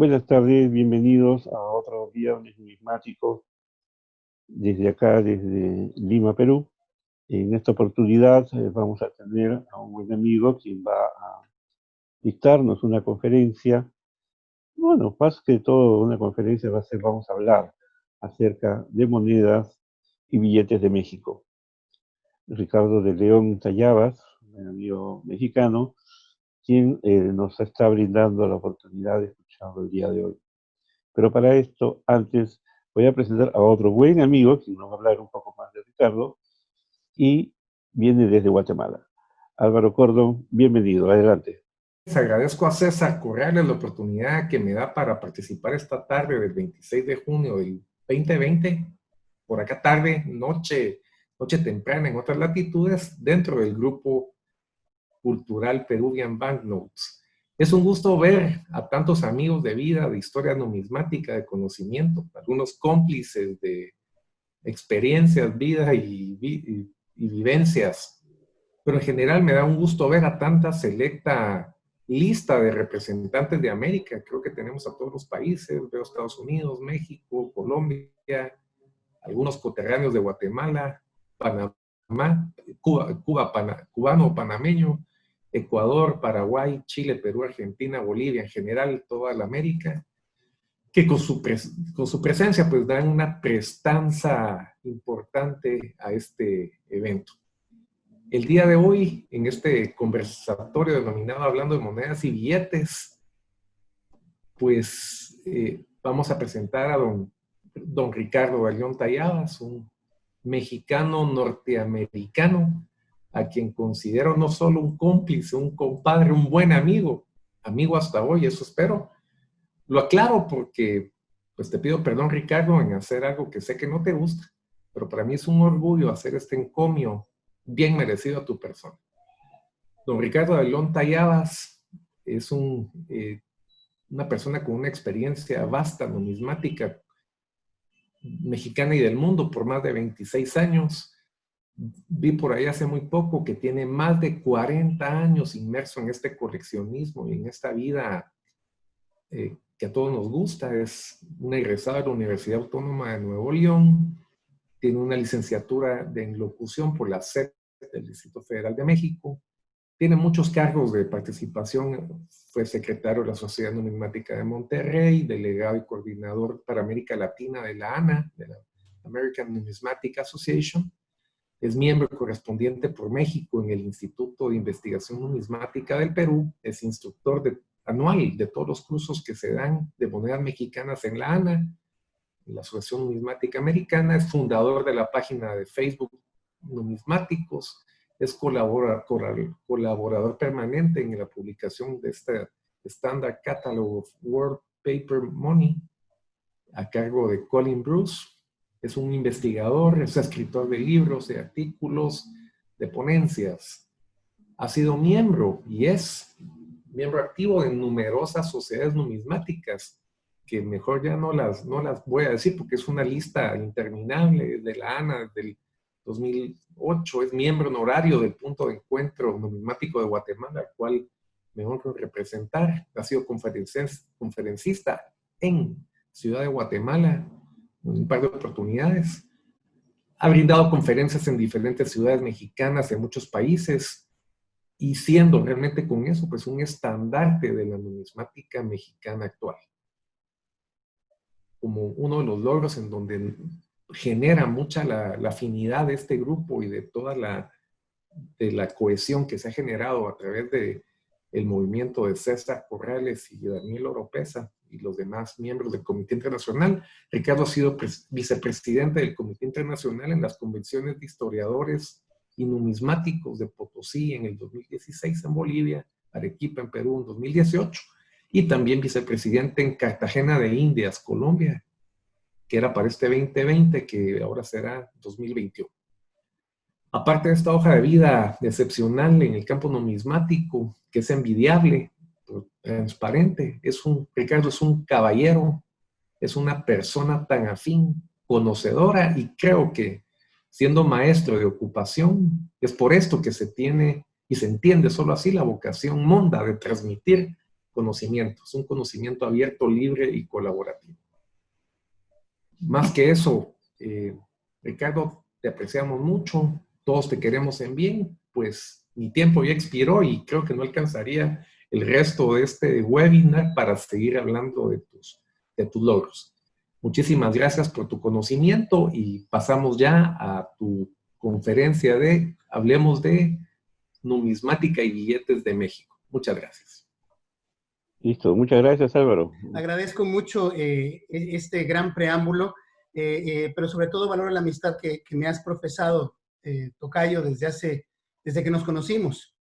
Buenas tardes, bienvenidos a otro viernes numismático desde acá, desde Lima, Perú. En esta oportunidad vamos a tener a un buen amigo quien va a dictarnos una conferencia. Bueno, más que todo una conferencia vamos a hablar acerca de monedas y billetes de México. Ricardo de León Tallabas, un amigo mexicano, quien nos está brindando la oportunidad de escucharlo el día de hoy. Pero para esto, antes voy a presentar a otro buen amigo que nos va a hablar un poco más de Ricardo y viene desde Guatemala. Álvaro Cordón, bienvenido, adelante. Les agradezco a César Corrales la oportunidad que me da para participar esta tarde del 26 de junio del 2020, por acá tarde, noche temprana en otras latitudes, dentro del grupo cultural Peruvian Banknotes. Es un gusto ver a tantos amigos de vida, de historia numismática, de conocimiento, algunos cómplices de experiencias, vidas y vivencias. Pero en general me da un gusto ver a tanta selecta lista de representantes de América. Creo que tenemos a todos los países, veo Estados Unidos, México, Colombia, algunos coterráneos de Guatemala, Panamá, cubano, panameño, Ecuador, Paraguay, Chile, Perú, Argentina, Bolivia, en general toda la América, que con su presencia pues dan una prestanza importante a este evento. El día de hoy, en este conversatorio denominado Hablando de Monedas y Billetes, pues vamos a presentar a don Ricardo de León Tallabas, un mexicano norteamericano, a quien considero no solo un cómplice, un compadre, un buen amigo, amigo hasta hoy, eso espero. Lo aclaro porque, pues te pido perdón, Ricardo, en hacer algo que sé que no te gusta, pero para mí es un orgullo hacer este encomio bien merecido a tu persona. Don Ricardo de León Tallabas es una persona con una experiencia vasta, numismática, mexicana y del mundo por más de 26 años. Vi por ahí hace muy poco que tiene más de 40 años inmerso en este coleccionismo y en esta vida que a todos nos gusta. Es una egresada de la Universidad Autónoma de Nuevo León, tiene una licenciatura en locución por la SEP del Distrito Federal de México, tiene muchos cargos de participación, fue secretario de la Sociedad Numismática de Monterrey, delegado y coordinador para América Latina de la ANA, de la American Numismatic Association, es miembro correspondiente por México en el Instituto de Investigación Numismática del Perú, es instructor anual de todos los cursos que se dan de monedas mexicanas en la ANA, en la Asociación Numismática Americana, es fundador de la página de Facebook Numismáticos, es colaborador permanente en la publicación de este Standard Catalog of World Paper Money a cargo de Colin Bruce. Es un investigador, es escritor de libros, de artículos, de ponencias. Ha sido miembro y es miembro activo de numerosas sociedades numismáticas, que mejor ya no las voy a decir porque es una lista interminable, de la ANA del 2008, es miembro honorario del Punto de Encuentro Numismático de Guatemala, al cual me honro representar. Ha sido conferencista en Ciudad de Guatemala en un par de oportunidades. Ha brindado conferencias en diferentes ciudades mexicanas, en muchos países, y siendo realmente con eso pues un estandarte de la numismática mexicana actual. Como uno de los logros en donde genera mucha la afinidad de este grupo y de toda la cohesión que se ha generado a través del movimiento de César Corrales y Daniel Oropesa y los demás miembros del Comité Internacional. Ricardo ha sido vicepresidente del Comité Internacional en las convenciones de historiadores y numismáticos de Potosí en el 2016 en Bolivia, Arequipa en Perú en 2018, y también vicepresidente en Cartagena de Indias, Colombia, que era para este 2020, que ahora será 2021. Aparte de esta hoja de vida excepcional en el campo numismático, que es envidiable, transparente, Ricardo es un caballero, es una persona tan afín, conocedora, y creo que siendo maestro de ocupación, es por esto que se tiene y se entiende solo así la vocación monda de transmitir conocimiento. Es un conocimiento abierto, libre y colaborativo. Más que eso, Ricardo, te apreciamos mucho, todos te queremos en bien, pues mi tiempo ya expiró y creo que no alcanzaría el resto de este webinar para seguir hablando de tus logros. Muchísimas gracias por tu conocimiento y pasamos ya a tu conferencia de Hablemos de Numismática y Billetes de México. Muchas gracias. Listo, muchas gracias, Álvaro. Agradezco mucho este gran preámbulo, pero sobre todo valoro la amistad que me has profesado, Tocayo, desde que nos conocimos.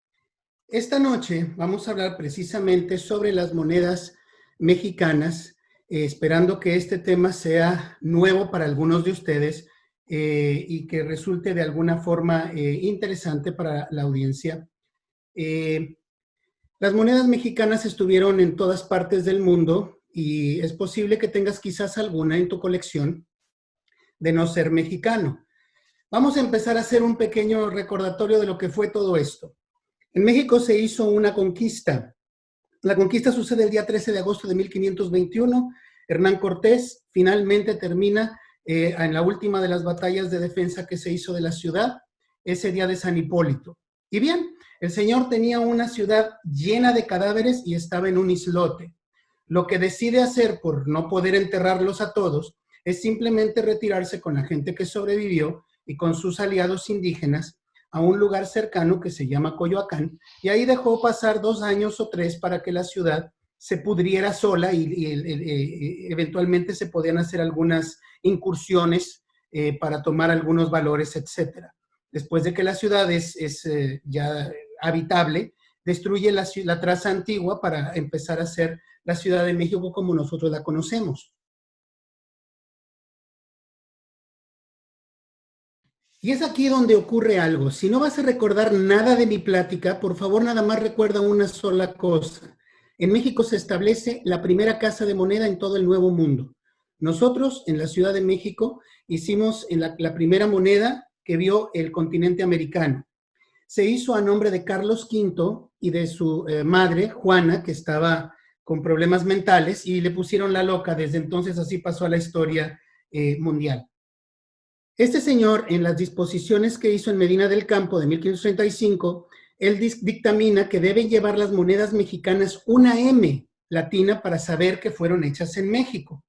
Esta noche vamos a hablar precisamente sobre las monedas mexicanas, esperando que este tema sea nuevo para algunos de ustedes y que resulte de alguna forma interesante para la audiencia. Las monedas mexicanas estuvieron en todas partes del mundo y es posible que tengas quizás alguna en tu colección de no ser mexicano. Vamos a empezar a hacer un pequeño recordatorio de lo que fue todo esto. En México se hizo una conquista. La conquista sucede el día 13 de agosto de 1521. Hernán Cortés finalmente termina en la última de las batallas de defensa que se hizo de la ciudad, ese día de San Hipólito. Y bien, el señor tenía una ciudad llena de cadáveres y estaba en un islote. Lo que decide hacer, por no poder enterrarlos a todos, es simplemente retirarse con la gente que sobrevivió y con sus aliados indígenas a un lugar cercano que se llama Coyoacán, y ahí dejó pasar 2 años o 3 para que la ciudad se pudriera sola y eventualmente se podían hacer algunas incursiones para tomar algunos valores, etc. Después de que la ciudad es ya habitable, destruye la traza antigua para empezar a hacer la Ciudad de México como nosotros la conocemos. Y es aquí donde ocurre algo. Si no vas a recordar nada de mi plática, por favor, nada más recuerda una sola cosa. En México se establece la primera casa de moneda en todo el Nuevo Mundo. Nosotros, en la Ciudad de México, hicimos la primera moneda que vio el continente americano. Se hizo a nombre de Carlos V y de su madre, Juana, que estaba con problemas mentales, y le pusieron la loca. Desde entonces así pasó a la historia mundial. Este señor, en las disposiciones que hizo en Medina del Campo de 1535, él dictamina que deben llevar las monedas mexicanas una M latina para saber que fueron hechas en México.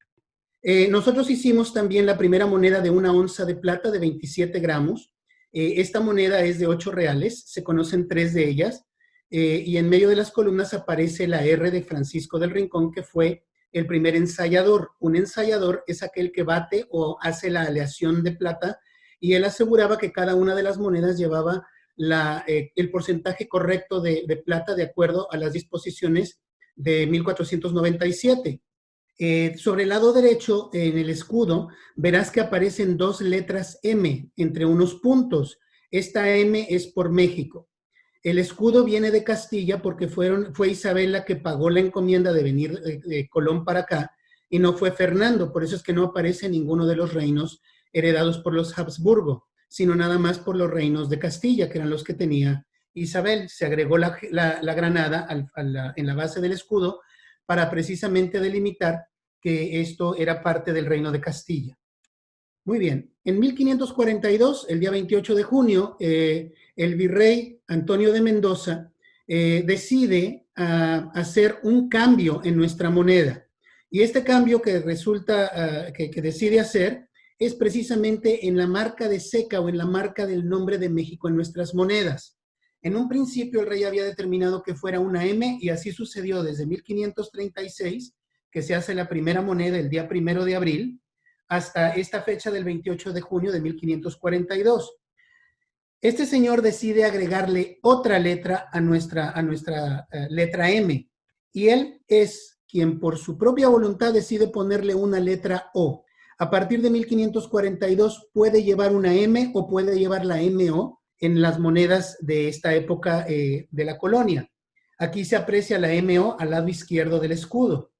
Nosotros hicimos también la primera moneda de 1 onza de plata de 27 gramos. Esta moneda es de 8 reales, se conocen 3 de ellas, y en medio de las columnas aparece la R de Francisco del Rincón, que fue el primer ensayador. Un ensayador es aquel que bate o hace la aleación de plata, y él aseguraba que cada una de las monedas llevaba el porcentaje correcto de plata de acuerdo a las disposiciones de 1497. Sobre el lado derecho, en el escudo, verás que aparecen 2 letras M entre unos puntos. Esta M es por México. El escudo viene de Castilla porque fue Isabel la que pagó la encomienda de venir de Colón para acá, y no fue Fernando. Por eso es que no aparece ninguno de los reinos heredados por los Habsburgo, sino nada más por los reinos de Castilla, que eran los que tenía Isabel. Se agregó la granada en la base del escudo para precisamente delimitar que esto era parte del reino de Castilla. Muy bien, en 1542, el día 28 de junio, el virrey Antonio de Mendoza decide hacer un cambio en nuestra moneda. Y este cambio que resulta, que decide hacer, es precisamente en la marca de seca o en la marca del nombre de México en nuestras monedas. En un principio el rey había determinado que fuera una M, y así sucedió desde 1536, que se hace la primera moneda el día 1 de abril, hasta esta fecha del 28 de junio de 1542. Este señor decide agregarle otra letra a nuestra letra M, y él es quien por su propia voluntad decide ponerle una letra O. A partir de 1542 puede llevar una M o puede llevar la MO en las monedas de esta época de la colonia. Aquí se aprecia la MO al lado izquierdo del escudo.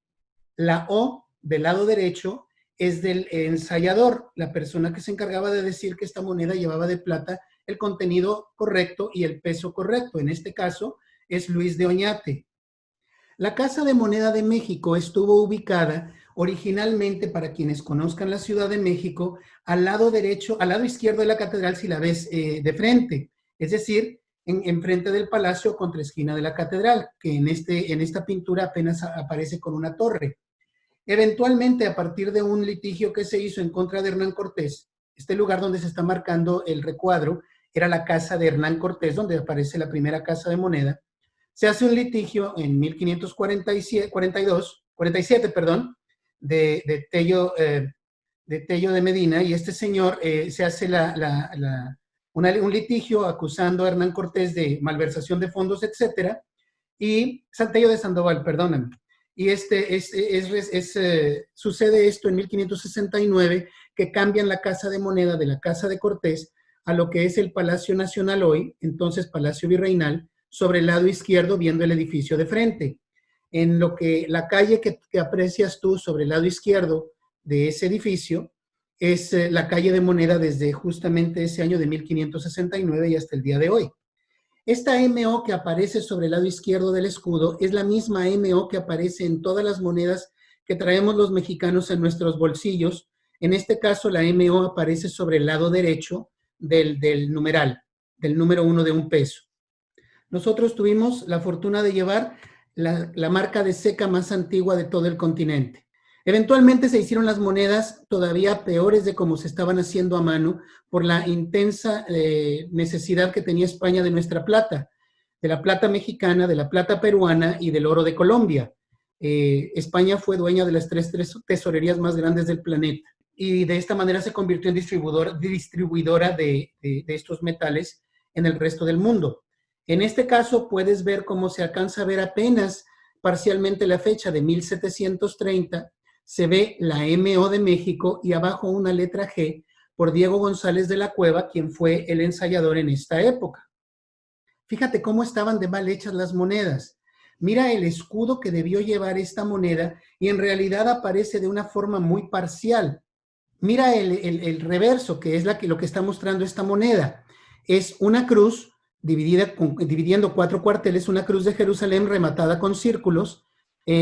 La O del lado derecho es del ensayador, la persona que se encargaba de decir que esta moneda llevaba de plata el contenido correcto y el peso correcto. En este caso es Luis de Oñate. La Casa de Moneda de México estuvo ubicada originalmente, para quienes conozcan la Ciudad de México, al lado derecho, al lado izquierdo de la catedral si la ves de frente, es decir, en frente del palacio contra esquina de la catedral, que en esta pintura apenas aparece con una torre. Eventualmente, a partir de un litigio que se hizo en contra de Hernán Cortés, este lugar donde se está marcando el recuadro era la casa de Hernán Cortés, donde aparece la primera casa de moneda. Se hace un litigio en 1547, perdón, de Tello de Medina, y este señor se hace un litigio acusando a Hernán Cortés de malversación de fondos, etcétera, y Tello de Sandoval, perdóname. Y sucede esto en 1569, que cambian la Casa de Moneda de la Casa de Cortés a lo que es el Palacio Nacional hoy, entonces Palacio Virreinal, sobre el lado izquierdo viendo el edificio de frente. En lo que la calle que aprecias tú sobre el lado izquierdo de ese edificio es la calle de Moneda desde justamente ese año de 1569 y hasta el día de hoy. Esta MO que aparece sobre el lado izquierdo del escudo es la misma MO que aparece en todas las monedas que traemos los mexicanos en nuestros bolsillos. En este caso, la MO aparece sobre el lado derecho del numeral, del número 1 de un peso. Nosotros tuvimos la fortuna de llevar la marca de ceca más antigua de todo el continente. Eventualmente se hicieron las monedas todavía peores de como se estaban haciendo a mano por la intensa necesidad que tenía España de nuestra plata, de la plata mexicana, de la plata peruana y del oro de Colombia. España fue dueña de las tres tesorerías más grandes del planeta y de esta manera se convirtió en distribuidora de estos metales en el resto del mundo. En este caso puedes ver cómo se alcanza a ver apenas parcialmente la fecha de 1730, se ve la MO de México y abajo una letra G por Diego González de la Cueva, quien fue el ensayador en esta época. Fíjate cómo estaban de mal hechas las monedas. Mira el escudo que debió llevar esta moneda y en realidad aparece de una forma muy parcial. Mira el reverso, que es lo que está mostrando esta moneda. Es una cruz dividiendo 4 cuarteles, una cruz de Jerusalén rematada con círculos,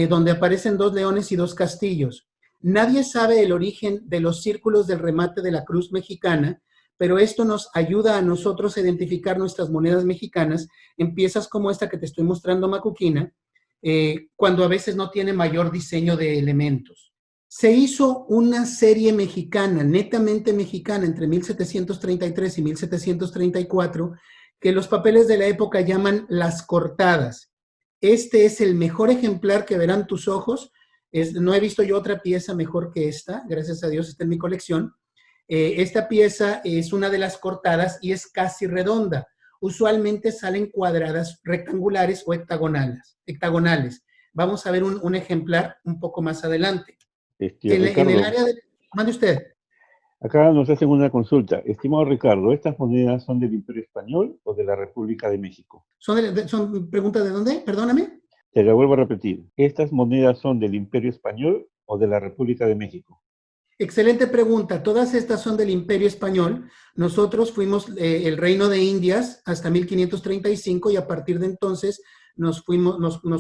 donde aparecen 2 leones y 2 castillos. Nadie sabe el origen de los círculos del remate de la cruz mexicana, pero esto nos ayuda a nosotros a identificar nuestras monedas mexicanas en piezas como esta que te estoy mostrando, Macuquina, cuando a veces no tiene mayor diseño de elementos. Se hizo una serie mexicana, netamente mexicana, entre 1733 y 1734, que los papeles de la época llaman las cortadas. Este es el mejor ejemplar que verán tus ojos. No he visto yo otra pieza mejor que esta, gracias a Dios está en mi colección. Esta pieza es una de las cortadas y es casi redonda. Usualmente salen cuadradas, rectangulares o hectagonales. Vamos a ver un ejemplar un poco más adelante. Ricardo, en el área de... Mande usted. Acá nos hacen una consulta. Estimado Ricardo, ¿estas monedas son del Imperio Español o de la República de México? ¿Son preguntas de dónde? Perdóname. Te la vuelvo a repetir. ¿Estas monedas son del Imperio Español o de la República de México? Excelente pregunta. Todas estas son del Imperio Español. Nosotros fuimos el Reino de Indias hasta 1535 y a partir de entonces nos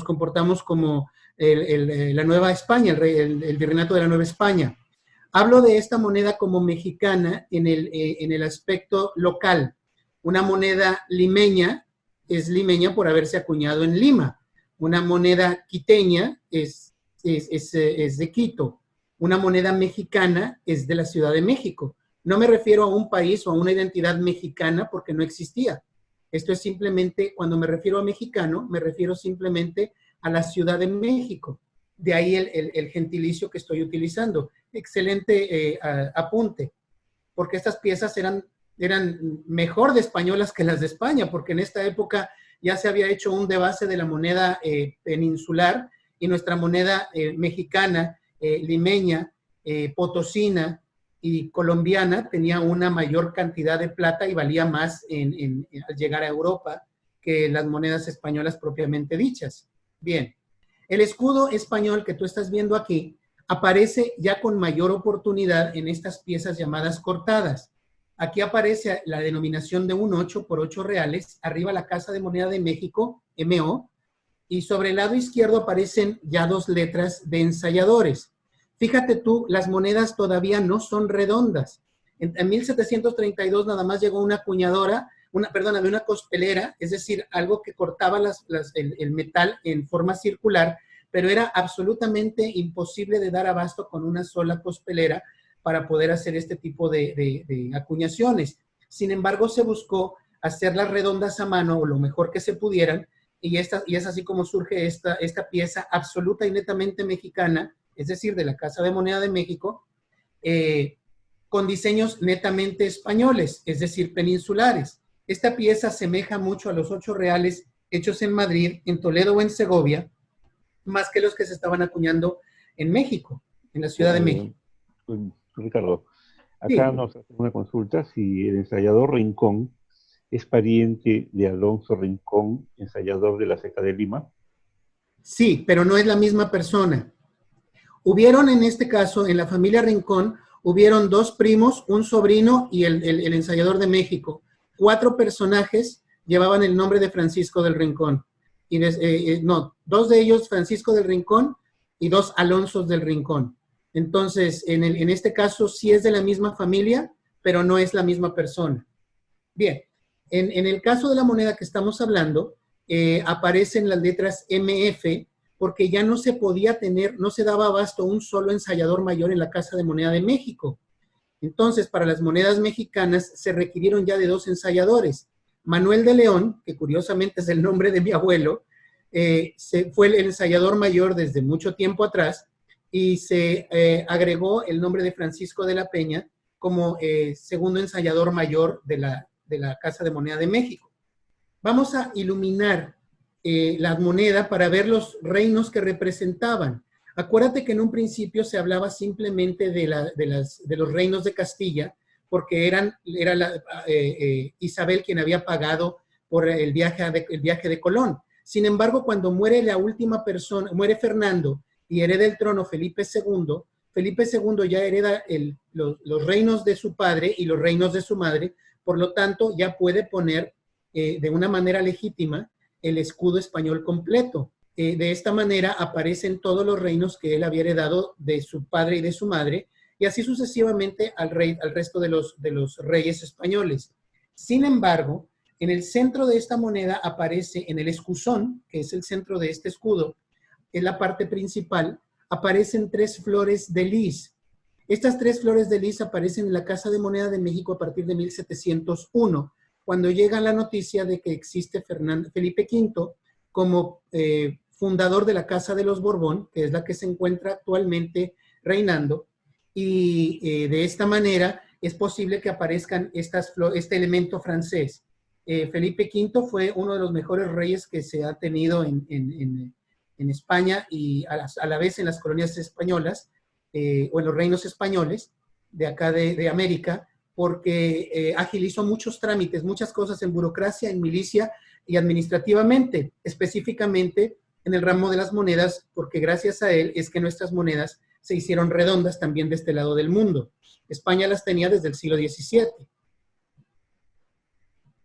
comportamos como la Nueva España, el Virreinato de la Nueva España. Hablo de esta moneda como mexicana en el aspecto local. Una moneda limeña es limeña por haberse acuñado en Lima. Una moneda quiteña es de Quito. Una moneda mexicana es de la Ciudad de México. No me refiero a un país o a una identidad mexicana porque no existía. Esto es simplemente, cuando me refiero a mexicano, me refiero simplemente a la Ciudad de México. De ahí el gentilicio que estoy utilizando. Excelente apunte, porque estas piezas eran mejor de españolas que las de España, porque en esta época ya se había hecho un debase de la moneda peninsular y nuestra moneda mexicana, limeña, potosina y colombiana tenía una mayor cantidad de plata y valía más al llegar a Europa que las monedas españolas propiamente dichas. Bien, el escudo español que tú estás viendo aquí aparece ya con mayor oportunidad en estas piezas llamadas cortadas. Aquí aparece la denominación de un 8 por 8 reales, arriba la Casa de Moneda de México, MO, y sobre el lado izquierdo aparecen ya dos letras de ensayadores. Fíjate tú, las monedas todavía no son redondas. En 1732 nada más llegó una acuñadora, una cospelera, es decir, algo que cortaba el metal en forma circular, pero era absolutamente imposible de dar abasto con una sola cospelera para poder hacer este tipo de acuñaciones. Sin embargo, se buscó hacerlas redondas a mano o lo mejor que se pudieran, y es así como surge esta pieza absoluta y netamente mexicana, es decir, de la Casa de Moneda de México, con diseños netamente españoles, es decir, peninsulares. Esta pieza asemeja mucho a los 8 reales hechos en Madrid, en Toledo o en Segovia, más que los que se estaban acuñando en México, en la Ciudad de México. Ricardo, acá Sí. nos hacen una consulta si el ensayador Rincón es pariente de Alonso Rincón, ensayador de la Ceja de Lima. Sí, pero no es la misma persona. Hubieron en este caso, en la familia Rincón, hubieron 2 primos, un sobrino y el ensayador de México. 4 personajes llevaban el nombre de Francisco del Rincón. Y 2 de ellos Francisco del Rincón y 2 Alonsos del Rincón. Entonces, en este caso sí es de la misma familia, pero no es la misma persona. Bien, en el caso de la moneda que estamos hablando, aparecen las letras MF, porque ya no se podía tener, no se daba abasto un solo ensayador mayor en la Casa de Moneda de México. Entonces, para las monedas mexicanas se requirieron ya de 2 ensayadores. Manuel de León, que curiosamente es el nombre de mi abuelo, fue el ensayador mayor desde mucho tiempo atrás, y se agregó el nombre de Francisco de la Peña como segundo ensayador mayor de la Casa de Moneda de México. Vamos a iluminar la moneda para ver los reinos que representaban. Acuérdate que en un principio se hablaba simplemente de los reinos de Castilla, porque era Isabel quien había pagado por el viaje de Colón. Sin embargo, cuando muere la última persona, muere Fernando y hereda el trono Felipe II ya hereda los reinos de su padre y los reinos de su madre, por lo tanto ya puede poner de una manera legítima el escudo español completo. De esta manera aparecen todos los reinos que él había heredado de su padre y de su madre, y así sucesivamente al resto de los reyes españoles. Sin embargo, en el centro de esta moneda aparece, en el escusón, que es el centro de este escudo, en la parte principal, aparecen 3 flores de lis. Estas 3 flores de lis aparecen en la Casa de Moneda de México a partir de 1701, cuando llega la noticia de que existe Felipe V como fundador de la Casa de los Borbón, que es la que se encuentra actualmente reinando, y de esta manera es posible que aparezcan este elemento francés. Felipe V fue uno de los mejores reyes que se ha tenido en España y a la vez en las colonias españolas, o en los reinos españoles de acá de América, porque agilizó muchos trámites, muchas cosas en burocracia, en milicia y administrativamente, específicamente en el ramo de las monedas, porque gracias a él es que nuestras monedas se hicieron redondas también de este lado del mundo. España las tenía desde el siglo XVII.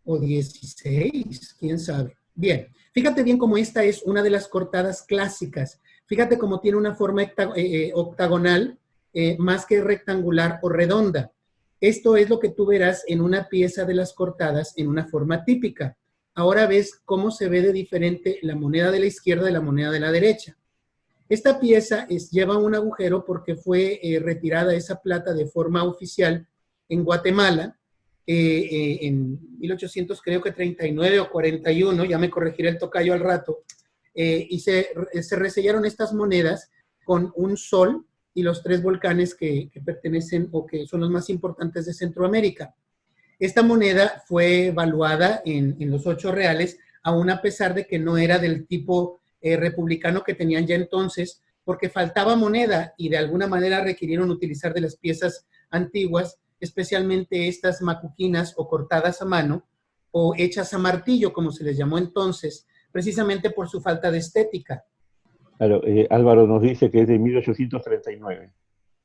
O XVI, quién sabe. Bien, fíjate bien cómo esta es una de las cortadas clásicas. Fíjate cómo tiene una forma octagonal, más que rectangular o redonda. Esto es lo que tú verás en una pieza de las cortadas en una forma típica. Ahora ves cómo se ve de diferente la moneda de la izquierda de la moneda de la derecha. Esta pieza lleva un agujero porque fue retirada esa plata de forma oficial en Guatemala en 1800, creo que 39 o 41, ya me corregiré el tocayo al rato, y se resellaron estas monedas con un sol y los 3 volcanes que pertenecen o que son los más importantes de Centroamérica. Esta moneda fue evaluada en los 8 reales, aún a pesar de que no era del tipo republicano que tenían ya entonces, porque faltaba moneda y de alguna manera requirieron utilizar de las piezas antiguas, especialmente estas macuquinas o cortadas a mano o hechas a martillo, como se les llamó entonces, precisamente por su falta de estética. Claro, Álvaro nos dice que es de 1839.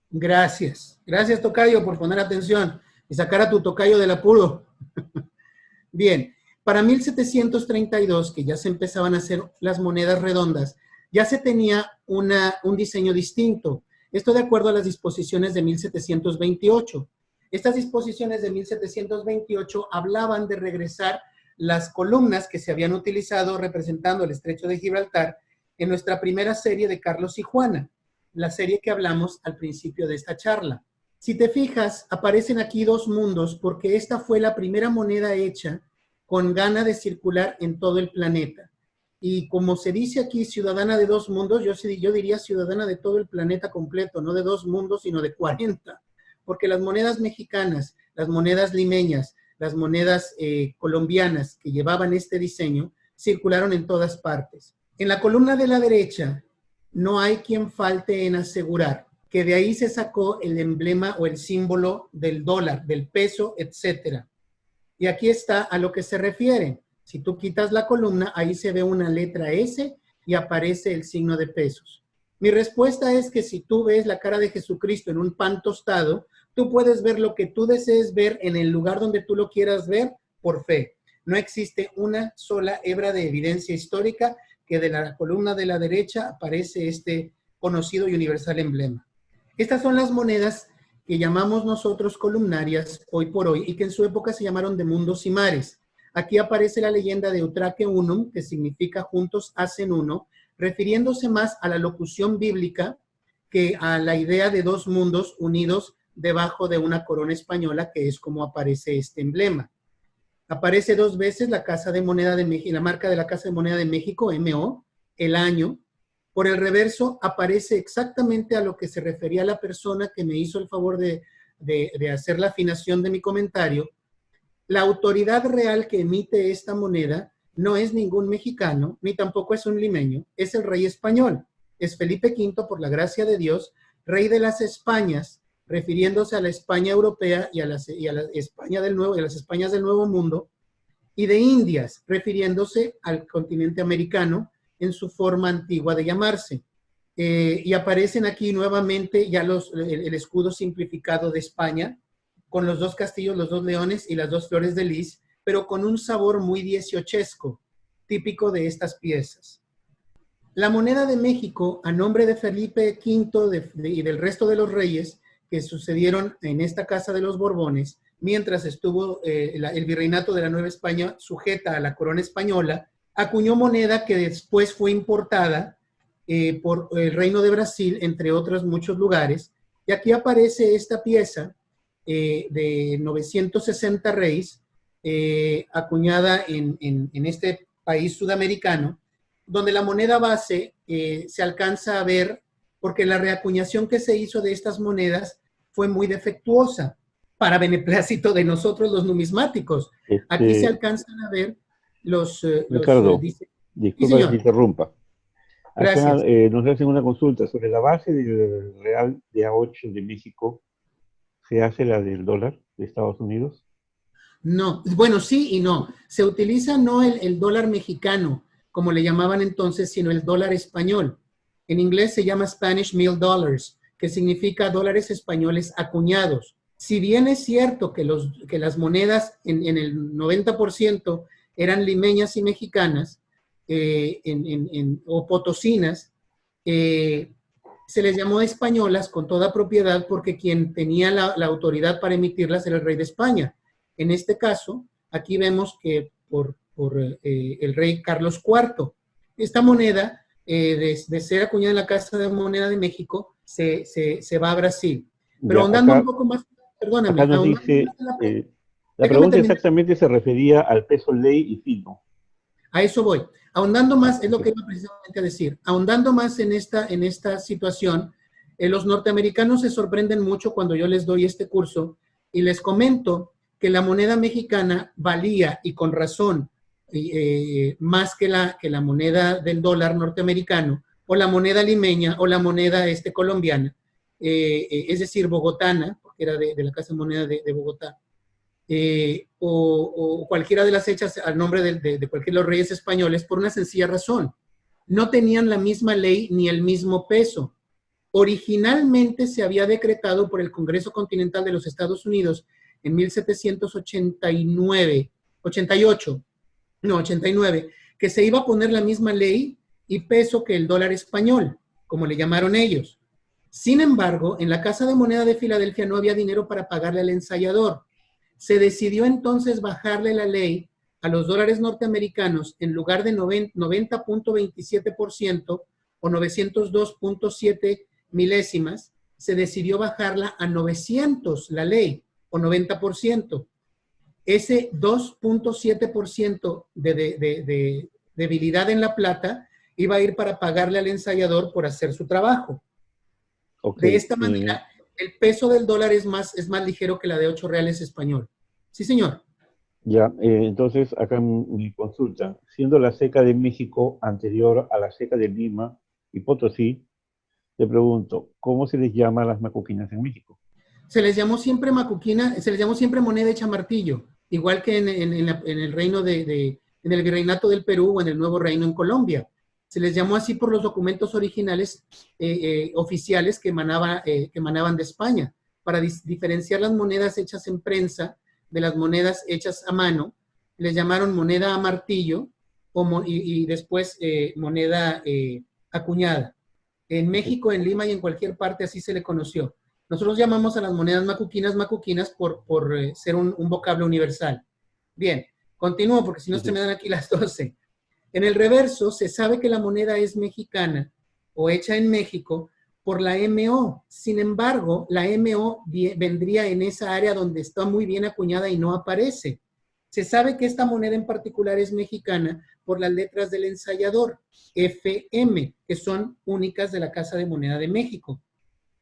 Gracias. Gracias, tocayo, por poner atención y sacar a tu tocayo del apuro. Bien, Para 1732, que ya se empezaban a hacer las monedas redondas, ya se tenía un diseño distinto. Esto de acuerdo a las disposiciones de 1728. Estas disposiciones de 1728 hablaban de regresar las columnas que se habían utilizado representando el Estrecho de Gibraltar en nuestra primera serie de Carlos y Juana, la serie que hablamos al principio de esta charla. Si te fijas, aparecen aquí dos mundos porque esta fue la primera moneda hecha con gana de circular en todo el planeta. Y como se dice aquí, ciudadana de dos mundos, yo diría ciudadana de todo el planeta completo, no de dos mundos, sino de 40. Porque las monedas mexicanas, las monedas limeñas, las monedas colombianas que llevaban este diseño, circularon en todas partes. En la columna de la derecha, no hay quien falte en asegurar que de ahí se sacó el emblema o el símbolo del dólar, del peso, etc. Y aquí está a lo que se refiere. Si tú quitas la columna, ahí se ve una letra S y aparece el signo de pesos. Mi respuesta es que si tú ves la cara de Jesucristo en un pan tostado, tú puedes ver lo que tú desees ver en el lugar donde tú lo quieras ver por fe. No existe una sola hebra de evidencia histórica que de la columna de la derecha aparece este conocido y universal emblema. Estas son las monedas que llamamos nosotros columnarias hoy por hoy y que en su época se llamaron de mundos y mares. Aquí aparece la leyenda de Utraque Unum, que significa juntos hacen uno, refiriéndose más a la locución bíblica que a la idea de dos mundos unidos debajo de una corona española, que es como aparece este emblema. Aparece dos veces la Casa de Moneda de México, la marca de la Casa de Moneda de México, MO, el año. Por el reverso aparece exactamente a lo que se refería la persona que me hizo el favor de hacer la afinación de mi comentario. La autoridad real que emite esta moneda no es ningún mexicano, ni tampoco es un limeño, es el rey español. Es Felipe V, por la gracia de Dios, rey de las Españas, refiriéndose a la España europea y a la España del Nuevo, y a las Españas del Nuevo Mundo, y de Indias, refiriéndose al continente americano en su forma antigua de llamarse. Y aparecen aquí nuevamente ya el escudo simplificado de España, con los dos castillos, los dos leones y las dos flores de lis, pero con un sabor muy dieciochesco, típico de estas piezas. La moneda de México, a nombre de Felipe V y del resto de los reyes que sucedieron en esta casa de los Borbones, mientras estuvo el virreinato de la Nueva España sujeta a la corona española, acuñó moneda que después fue importada por el Reino de Brasil, entre otros muchos lugares. Y aquí aparece esta pieza de 960 reis, acuñada en este país sudamericano, donde la moneda base se alcanza a ver, porque la reacuñación que se hizo de estas monedas fue muy defectuosa, para beneplácito de nosotros los numismáticos. Aquí se alcanzan a ver Ricardo, disculpa que te interrumpa. Acá nos hacen una consulta sobre la base del real de A8 de México. ¿Se hace la del dólar de Estados Unidos? No, bueno, sí y no. Se utiliza no el dólar mexicano, como le llamaban entonces, sino el dólar español. En inglés se llama Spanish Mill Dollars, que significa dólares españoles acuñados. Si bien es cierto que las monedas en el 90% eran limeñas y mexicanas, o potosinas, se les llamó españolas con toda propiedad porque quien tenía la autoridad para emitirlas era el rey de España. En este caso, aquí vemos que por el rey Carlos IV, esta moneda, de ser acuñada en la Casa de Moneda de México, se va a Brasil. Pero ya, ahondando acá, un poco más, perdóname. Acá nos dice, la pregunta exactamente se refería al peso ley y fino. A eso voy. Ahondando más, es lo que iba precisamente a decir, ahondando más en esta situación, los norteamericanos se sorprenden mucho cuando yo les doy este curso y les comento que la moneda mexicana valía, y con razón, más que la moneda del dólar norteamericano, o la moneda limeña, o la moneda colombiana, es decir, bogotana, porque era de la Casa de Moneda de Bogotá, o cualquiera de las hechas al nombre de cualquiera de los reyes españoles, por una sencilla razón. No tenían la misma ley ni el mismo peso. Originalmente se había decretado por el Congreso Continental de los Estados Unidos en 1788 no, 89, que se iba a poner la misma ley y peso que el dólar español, como le llamaron ellos. Sin embargo, en la Casa de Moneda de Filadelfia no había dinero para pagarle al ensayador. Se decidió entonces bajarle la ley a los dólares norteamericanos en lugar de 90.27% o 902.7 milésimas, se decidió bajarla a 900 la ley o 90%. Ese 2.7% de debilidad en la plata iba a ir para pagarle al ensayador por hacer su trabajo. Okay. De esta manera, el peso del dólar es más ligero que la de 8 reales español. Sí, señor. Ya, entonces acá mi consulta, siendo la seca de México anterior a la seca de Lima y Potosí, te pregunto, ¿cómo se les llama a las macuquinas en México? Se les llamó siempre macuquina, se les llamó siempre moneda hecha martillo, igual que en el reino en el virreinato del Perú o en el nuevo reino en Colombia. Se les llamó así por los documentos originales oficiales que emanaban de España, para diferenciar las monedas hechas en prensa de las monedas hechas a mano. Les llamaron moneda a martillo y después moneda acuñada. En México, en Lima y en cualquier parte así se le conoció. Nosotros llamamos a las monedas macuquinas por ser un vocablo universal. Bien, continúo porque si no se me dan aquí las 12. En el reverso se sabe que la moneda es mexicana o hecha en México por la MO. Sin embargo, la MO vendría en esa área donde está muy bien acuñada y no aparece. Se sabe que esta moneda en particular es mexicana por las letras del ensayador, FM, que son únicas de la Casa de Moneda de México.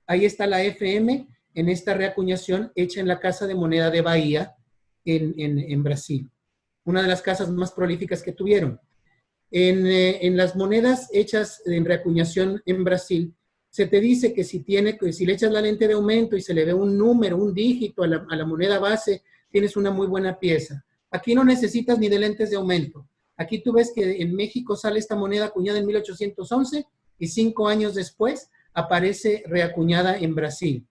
Ahí está la FM en esta reacuñación hecha en la Casa de Moneda de Bahía en Brasil. Una de las casas más prolíficas que tuvieron. En las monedas hechas en reacuñación en Brasil, se te dice que si le echas la lente de aumento y se le ve un número, un dígito a la moneda base, tienes una muy buena pieza. Aquí no necesitas ni de lentes de aumento. Aquí tú ves que en México sale esta moneda acuñada en 1811 y 5 años después aparece reacuñada en Brasil.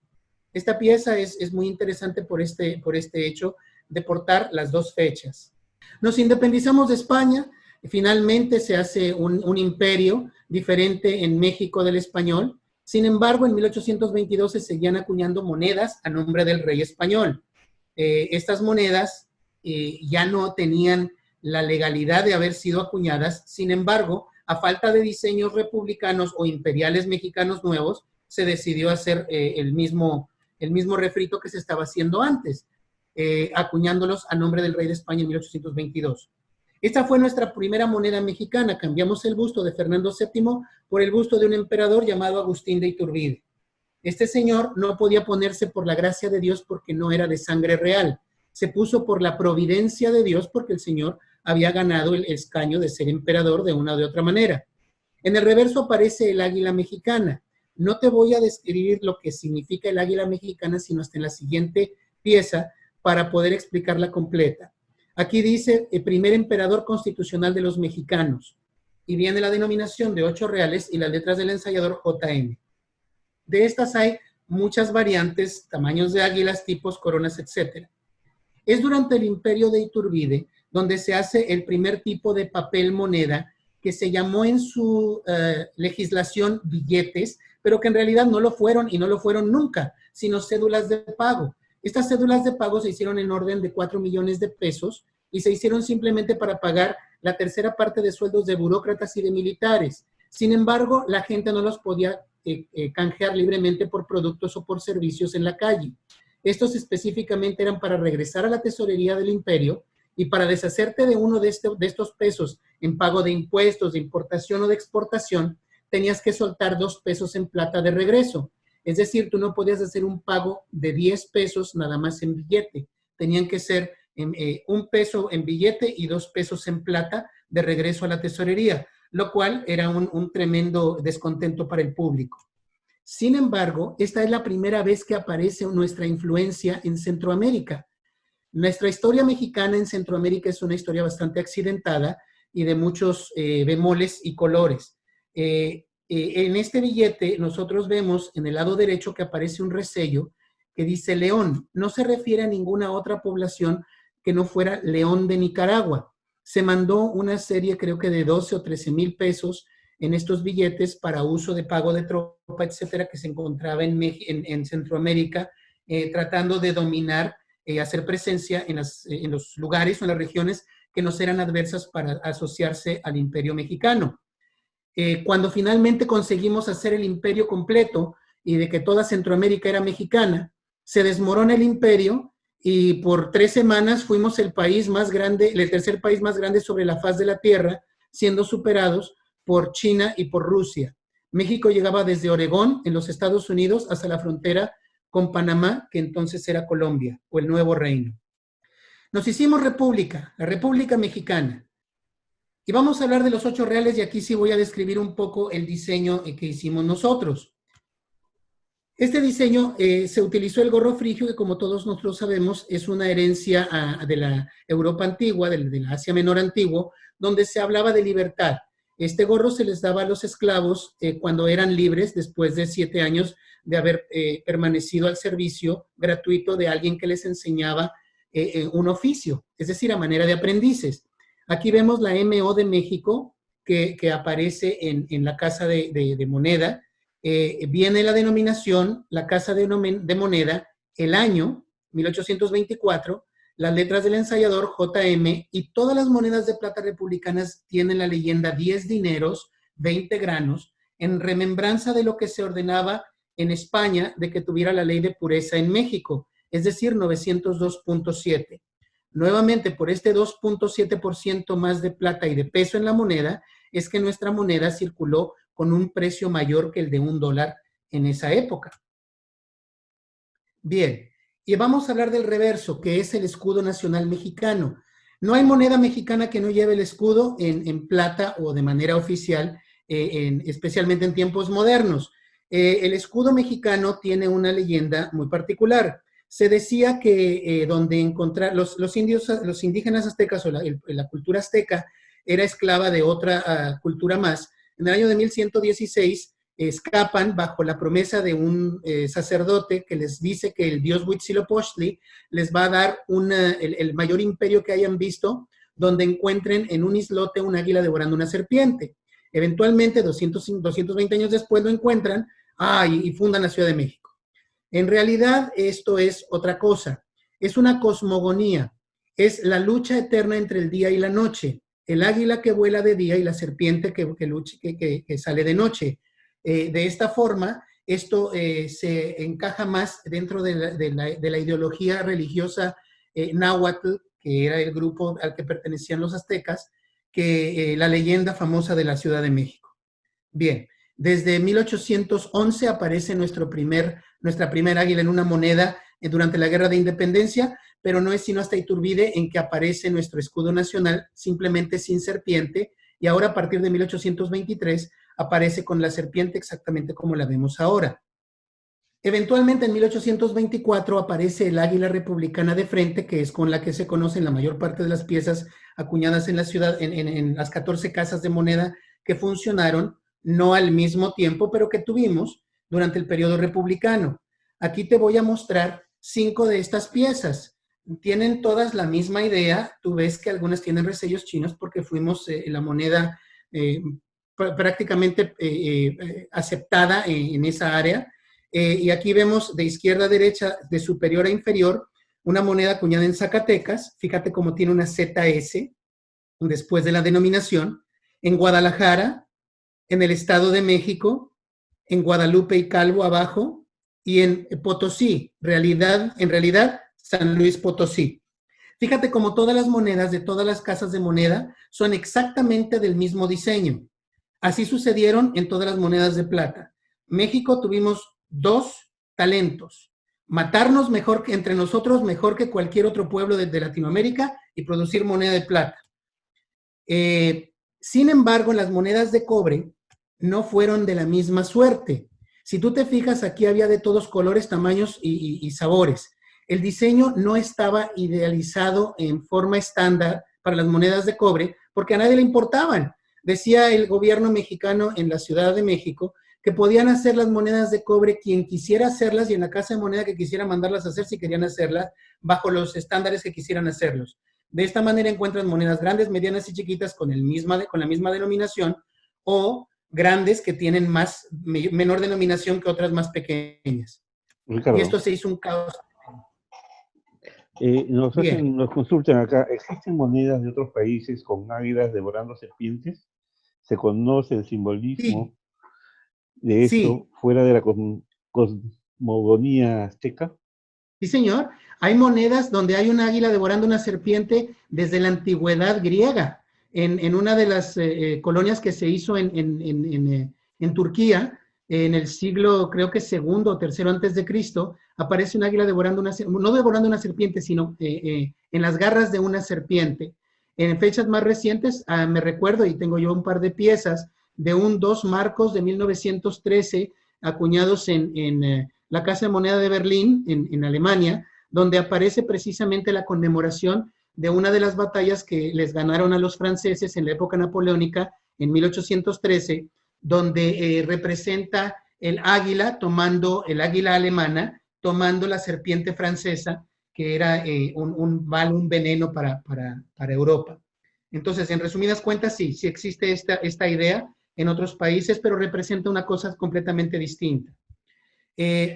Esta pieza es muy interesante por este hecho de portar las dos fechas. Nos independizamos de España, finalmente se hace un imperio diferente en México del español. Sin embargo, en 1822 se seguían acuñando monedas a nombre del rey español. Estas monedas ya no tenían la legalidad de haber sido acuñadas. Sin embargo, a falta de diseños republicanos o imperiales mexicanos nuevos, se decidió hacer el mismo refrito que se estaba haciendo antes, acuñándolos a nombre del rey de España en 1822. Esta fue nuestra primera moneda mexicana. Cambiamos el busto de Fernando VII por el busto de un emperador llamado Agustín de Iturbide. Este señor no podía ponerse por la gracia de Dios porque no era de sangre real. Se puso por la providencia de Dios porque el señor había ganado el escaño de ser emperador de una o de otra manera. En el reverso aparece el águila mexicana. No te voy a describir lo que significa el águila mexicana, sino hasta en la siguiente pieza para poder explicarla completa. Aquí dice el primer emperador constitucional de los mexicanos y viene la denominación de 8 reales y las letras del ensayador JM. De estas hay muchas variantes, tamaños de águilas, tipos, coronas, etc. Es durante el imperio de Iturbide donde se hace el primer tipo de papel moneda que se llamó en su legislación billetes, pero que en realidad no lo fueron y no lo fueron nunca, sino cédulas de pago. Estas cédulas de pago se hicieron en orden de 4 millones de pesos y se hicieron simplemente para pagar la tercera parte de sueldos de burócratas y de militares. Sin embargo, la gente no los podía canjear libremente por productos o por servicios en la calle. Estos específicamente eran para regresar a la tesorería del imperio y para deshacerte de uno de estos pesos en pago de impuestos, de importación o de exportación, tenías que soltar 2 pesos en plata de regreso. Es decir, tú no podías hacer un pago de 10 pesos nada más en billete. Tenían que ser 1 peso en billete y 2 pesos en plata de regreso a la tesorería, lo cual era un tremendo descontento para el público. Sin embargo, esta es la primera vez que aparece nuestra influencia en Centroamérica. Nuestra historia mexicana en Centroamérica es una historia bastante accidentada y de muchos bemoles y colores. En este billete nosotros vemos en el lado derecho que aparece un resello que dice León. No se refiere a ninguna otra población que no fuera León de Nicaragua. se mandó una serie, creo que de 12 o 13 mil pesos en estos billetes para uso de pago de tropa, etcétera, que se encontraba en Centroamérica, tratando de dominar, hacer presencia en los lugares o en las regiones que nos eran adversas para asociarse al imperio mexicano. Cuando finalmente conseguimos hacer el imperio completo y de que toda Centroamérica era mexicana, se desmorona el imperio y por 3 semanas fuimos el país más grande, el tercer país más grande sobre la faz de la tierra, siendo superados por China y por Rusia. México llegaba desde Oregón, en los Estados Unidos, hasta la frontera con Panamá, que entonces era Colombia, o el Nuevo Reino. Nos hicimos república, la República Mexicana. Y vamos a hablar de los 8 reales y aquí sí voy a describir un poco el diseño que hicimos nosotros. Este diseño se utilizó el gorro frigio, que como todos nosotros sabemos es una herencia de la Europa antigua, de la Asia Menor antiguo, donde se hablaba de libertad. Este gorro se les daba a los esclavos cuando eran libres, después de 7 años de haber permanecido al servicio gratuito de alguien que les enseñaba un oficio, es decir, a manera de aprendices. Aquí vemos la MO de México que aparece en la Casa de Moneda. Viene la denominación, la Casa de Moneda, el año 1824, las letras del ensayador JM, y todas las monedas de plata republicanas tienen la leyenda 10 dineros, 20 granos, en remembranza de lo que se ordenaba en España de que tuviera la ley de pureza en México, es decir, 902.7. Nuevamente, por este 2.7% más de plata y de peso en la moneda, es que nuestra moneda circuló con un precio mayor que el de $1 en esa época. Bien, y vamos a hablar del reverso, que es el escudo nacional mexicano. No hay moneda mexicana que no lleve el escudo en plata o de manera oficial, especialmente en tiempos modernos. El escudo mexicano tiene una leyenda muy particular. Se decía que donde encontrar los indígenas aztecas o la cultura azteca era esclava de otra cultura más. En el año de 1116 escapan bajo la promesa de un sacerdote que les dice que el dios Huitzilopochtli les va a dar el mayor imperio que hayan visto, donde encuentren en un islote un águila devorando una serpiente. Eventualmente, 220 años después lo encuentran y fundan la Ciudad de México. En realidad, esto es otra cosa. Es una cosmogonía. Es la lucha eterna entre el día y la noche. El águila que vuela de día y la serpiente que sale de noche. De esta forma, esto se encaja más dentro de la ideología religiosa náhuatl, que era el grupo al que pertenecían los aztecas, que la leyenda famosa de la Ciudad de México. Bien, desde 1811 aparece nuestra primera águila en una moneda durante la Guerra de Independencia, pero no es sino hasta Iturbide en que aparece nuestro escudo nacional, simplemente sin serpiente, y ahora a partir de 1823 aparece con la serpiente exactamente como la vemos ahora. Eventualmente en 1824 aparece el águila republicana de frente, que es con la que se conocen la mayor parte de las piezas acuñadas en la ciudad, en las 14 casas de moneda que funcionaron, no al mismo tiempo, pero que tuvimos durante el periodo republicano. Aquí te voy a mostrar 5 de estas piezas. Tienen todas la misma idea. Tú ves que algunas tienen resellos chinos porque fuimos la moneda prácticamente aceptada en esa área. Y aquí vemos de izquierda a derecha, de superior a inferior, una moneda acuñada en Zacatecas. Fíjate cómo tiene una ZS después de la denominación. En Guadalajara, en el Estado de México, en Guadalupe y Calvo abajo, y en Potosí, en realidad San Luis Potosí. Fíjate cómo todas las monedas de todas las casas de moneda son exactamente del mismo diseño. Así sucedieron en todas las monedas de plata. México tuvimos 2 talentos: matarnos mejor que entre nosotros, mejor que cualquier otro pueblo de Latinoamérica, y producir moneda de plata. Sin embargo, las monedas de cobre no fueron de la misma suerte. Si tú te fijas, aquí había de todos colores, tamaños y sabores. El diseño no estaba idealizado en forma estándar para las monedas de cobre porque a nadie le importaban. Decía el gobierno mexicano en la Ciudad de México que podían hacer las monedas de cobre quien quisiera hacerlas y en la casa de moneda que quisiera mandarlas a hacer si querían hacerlas bajo los estándares que quisieran hacerlos. De esta manera encuentras monedas grandes, medianas y chiquitas con la misma denominación, o grandes que tienen menor denominación que otras más pequeñas. Ricardo, Y esto se hizo un caos. nos consultan acá, ¿existen monedas de otros países con águilas devorando serpientes? ¿Se conoce el simbolismo de esto fuera de la cosmogonía azteca? Sí, señor. Hay monedas donde hay un águila devorando una serpiente desde la antigüedad griega. En una de las colonias que se hizo en Turquía, en el siglo, creo que segundo o tercero antes de Cristo, aparece un águila devorando no devorando una serpiente, sino en las garras de una serpiente. En fechas más recientes, me recuerdo, y tengo yo un par de piezas, de 2 marcos de 1913, acuñados en la Casa de Moneda de Berlín, en Alemania, donde aparece precisamente la conmemoración de una de las batallas que les ganaron a los franceses en la época napoleónica, en 1813, donde representa el águila alemana, tomando la serpiente francesa, que era un veneno para Europa. Entonces, en resumidas cuentas, sí existe esta idea en otros países, pero representa una cosa completamente distinta.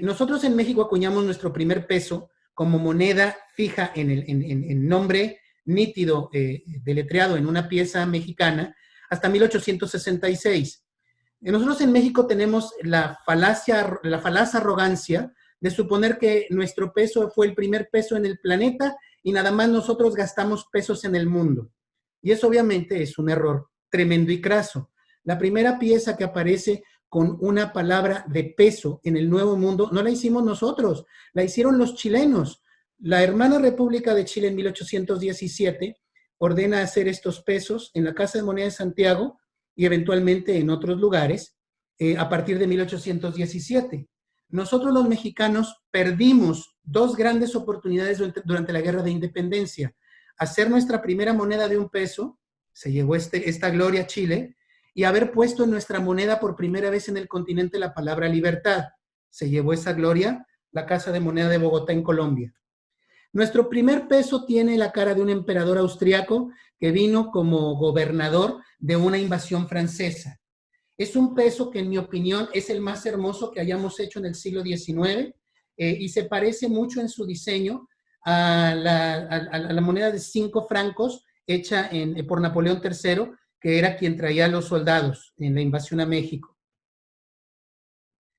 Nosotros en México acuñamos nuestro primer peso como moneda fija en nombre nítido, deletreado en una pieza mexicana, hasta 1866. Nosotros en México tenemos la falaz arrogancia de suponer que nuestro peso fue el primer peso en el planeta y nada más nosotros gastamos pesos en el mundo. Y eso obviamente es un error tremendo y craso. La primera pieza que aparece con una palabra de peso en el Nuevo Mundo no la hicimos nosotros, la hicieron los chilenos. La hermana República de Chile en 1817 ordena hacer estos pesos en la Casa de Moneda de Santiago y eventualmente en otros lugares a partir de 1817. Nosotros los mexicanos perdimos 2 grandes oportunidades durante la Guerra de Independencia. Hacer nuestra primera moneda de 1 peso, se llevó esta gloria a Chile, y haber puesto en nuestra moneda por primera vez en el continente la palabra libertad. Se llevó esa gloria la Casa de Moneda de Bogotá en Colombia. Nuestro primer peso tiene la cara de un emperador austriaco que vino como gobernador de una invasión francesa. Es un peso que en mi opinión es el más hermoso que hayamos hecho en el siglo XIX y se parece mucho en su diseño a la moneda de 5 francos hecha por Napoleón III, que era quien traía a los soldados en la invasión a México.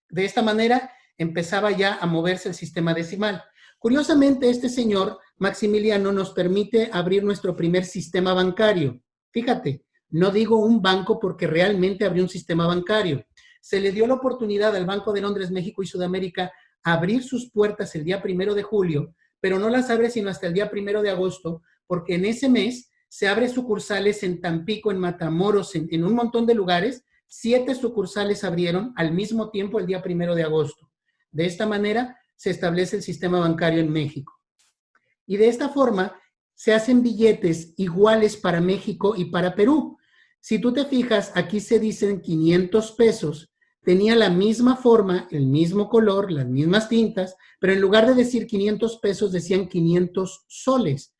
De esta manera empezaba ya a moverse el sistema decimal. Curiosamente, este señor Maximiliano nos permite abrir nuestro primer sistema bancario. Fíjate, no digo un banco porque realmente abrió un sistema bancario. Se le dio la oportunidad al Banco de Londres, México y Sudamérica abrir sus puertas el día 1 de julio, pero no las abre sino hasta el día 1 de agosto, porque en ese mes se abren sucursales en Tampico, en Matamoros, en un montón de lugares. 7 sucursales abrieron al mismo tiempo el día 1 de agosto. De esta manera se establece el sistema bancario en México. Y de esta forma se hacen billetes iguales para México y para Perú. Si tú te fijas, aquí se dicen 500 pesos, tenía la misma forma, el mismo color, las mismas tintas, pero en lugar de decir 500 pesos decían 500 soles.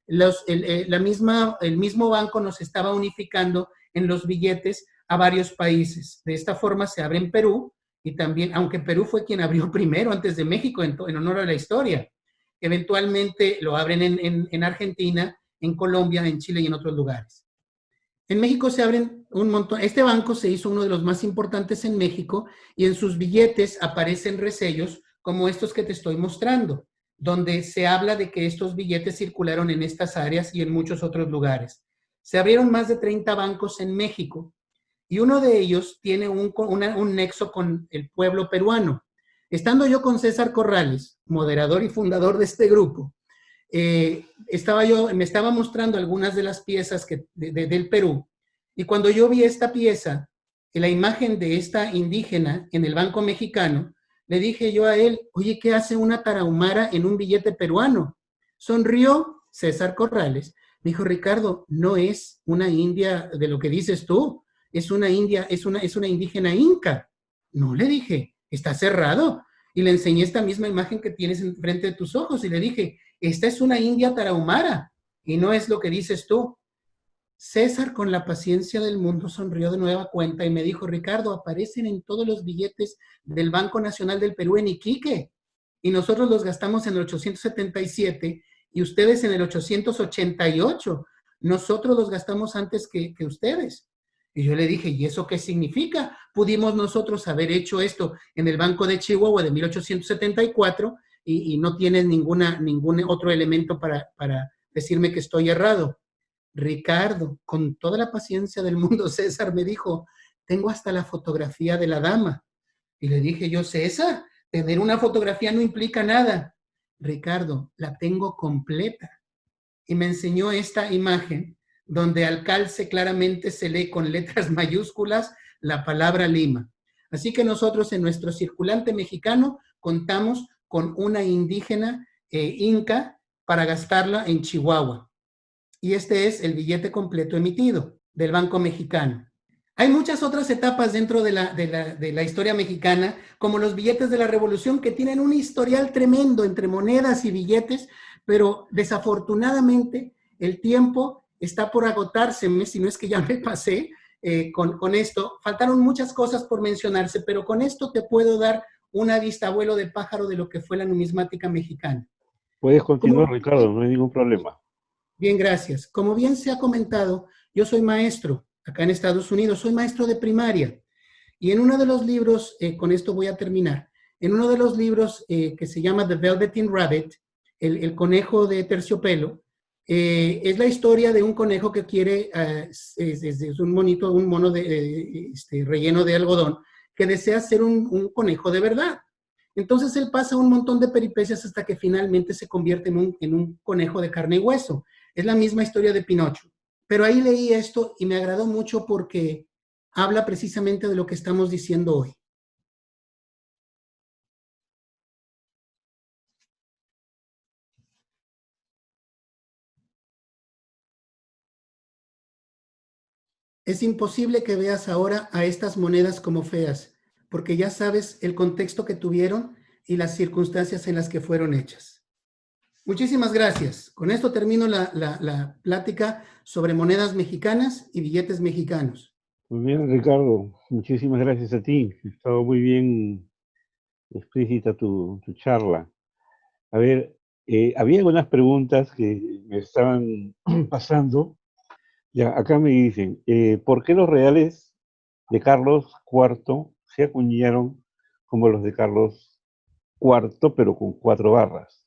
El mismo banco nos estaba unificando en los billetes a varios países. De esta forma se abre en Perú y también, aunque Perú fue quien abrió primero antes de México en honor a la historia. Eventualmente lo abren en Argentina, en Colombia, en Chile y en otros lugares. En México se abren un montón. Este banco se hizo uno de los más importantes en México y en sus billetes aparecen resellos como estos que te estoy mostrando, donde se habla de que estos billetes circularon en estas áreas y en muchos otros lugares. Se abrieron más de 30 bancos en México y uno de ellos tiene un nexo con el pueblo peruano. Estando yo con César Corrales, moderador y fundador de este grupo, me estaba mostrando algunas de las piezas del Perú, y cuando yo vi esta pieza, la imagen de esta indígena en el Banco Mexicano, le dije yo a él, oye, ¿qué hace una tarahumara en un billete peruano? Sonrió César Corrales, me dijo, Ricardo, no es una india de lo que dices tú, es una indígena inca. No, le dije, está cerrado. Y le enseñé esta misma imagen que tienes enfrente de tus ojos y le dije, esta es una india tarahumara. y no es lo que dices tú. César, con la paciencia del mundo, sonrió de nueva cuenta y me dijo, Ricardo, aparecen en todos los billetes del Banco Nacional del Perú en Iquique, y nosotros los gastamos en el 877 y ustedes en el 888. Nosotros los gastamos antes que ustedes. Y yo le dije, ¿y eso qué significa? Pudimos nosotros haber hecho esto en el Banco de Chihuahua de 1874 y no tienes ningún otro elemento para decirme que estoy errado. Ricardo, con toda la paciencia del mundo, César me dijo, tengo hasta la fotografía de la dama. Y le dije yo, César, tener una fotografía no implica nada. Ricardo, la tengo completa. Y me enseñó esta imagen donde al calce claramente se lee con letras mayúsculas la palabra Lima. Así que nosotros en nuestro circulante mexicano contamos con una indígena inca para gastarla en Chihuahua. Y este es el billete completo emitido del Banco Mexicano. Hay muchas otras etapas dentro de la historia mexicana, como los billetes de la Revolución, que tienen un historial tremendo entre monedas y billetes, pero desafortunadamente el tiempo está por agotarse, si no es que ya me pasé con esto. Faltaron muchas cosas por mencionarse, pero con esto te puedo dar una vista abuelo de pájaro de lo que fue la numismática mexicana. Puedes continuar, Ricardo, no hay ningún problema. Bien, gracias. Como bien se ha comentado, yo soy maestro acá en Estados Unidos, soy maestro de primaria. Y en uno de los libros, con esto voy a terminar, en uno de los libros que se llama The Velveteen Rabbit, el conejo de terciopelo, es la historia de un conejo que quiere, es un mono relleno de algodón, que desea ser un conejo de verdad. Entonces él pasa un montón de peripecias hasta que finalmente se convierte en un conejo de carne y hueso. Es la misma historia de Pinocho. Pero ahí leí esto y me agradó mucho porque habla precisamente de lo que estamos diciendo hoy. Es imposible que veas ahora a estas monedas como feas, porque ya sabes el contexto que tuvieron y las circunstancias en las que fueron hechas. Muchísimas gracias. Con esto termino la plática sobre monedas mexicanas y billetes mexicanos. Muy bien, Ricardo. Muchísimas gracias a ti. Ha estado muy bien explícita tu charla. A ver, había algunas preguntas que me estaban pasando. Ya, acá me dicen, ¿por qué los reales de Carlos IV se acuñaron como los de Carlos IV, pero con 4 barras?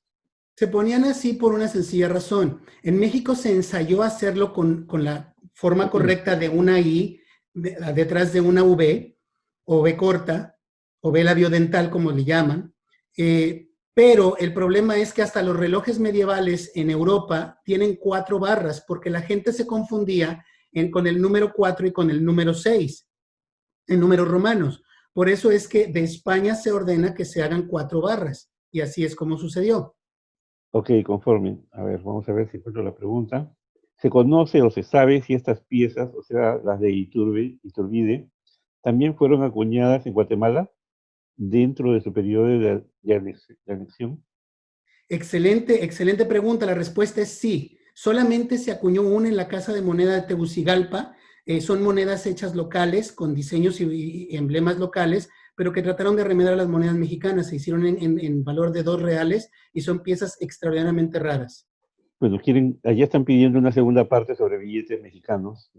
Se ponían así por una sencilla razón. En México se ensayó hacerlo con la forma correcta de una I detrás de una V, o V corta, o V labiodental, como le llaman. Pero el problema es que hasta los relojes medievales en Europa tienen 4 barras, porque la gente se confundía con el número 4 y con el número 6, en números romanos. Por eso es que de España se ordena que se hagan 4 barras, y así es como sucedió. Ok, conforme. A ver, vamos a ver si encuentro la pregunta. ¿Se conoce o se sabe si estas piezas, o sea, las de Iturbide, también fueron acuñadas en Guatemala dentro de su periodo de anexión? Excelente pregunta. La respuesta es sí. Solamente se acuñó una en la Casa de Moneda de Tegucigalpa. Son monedas hechas locales, con diseños y emblemas locales, pero que trataron de remediar las monedas mexicanas. Se hicieron en valor de 2 reales y son piezas extraordinariamente raras. Bueno, allá están pidiendo una segunda parte sobre billetes mexicanos.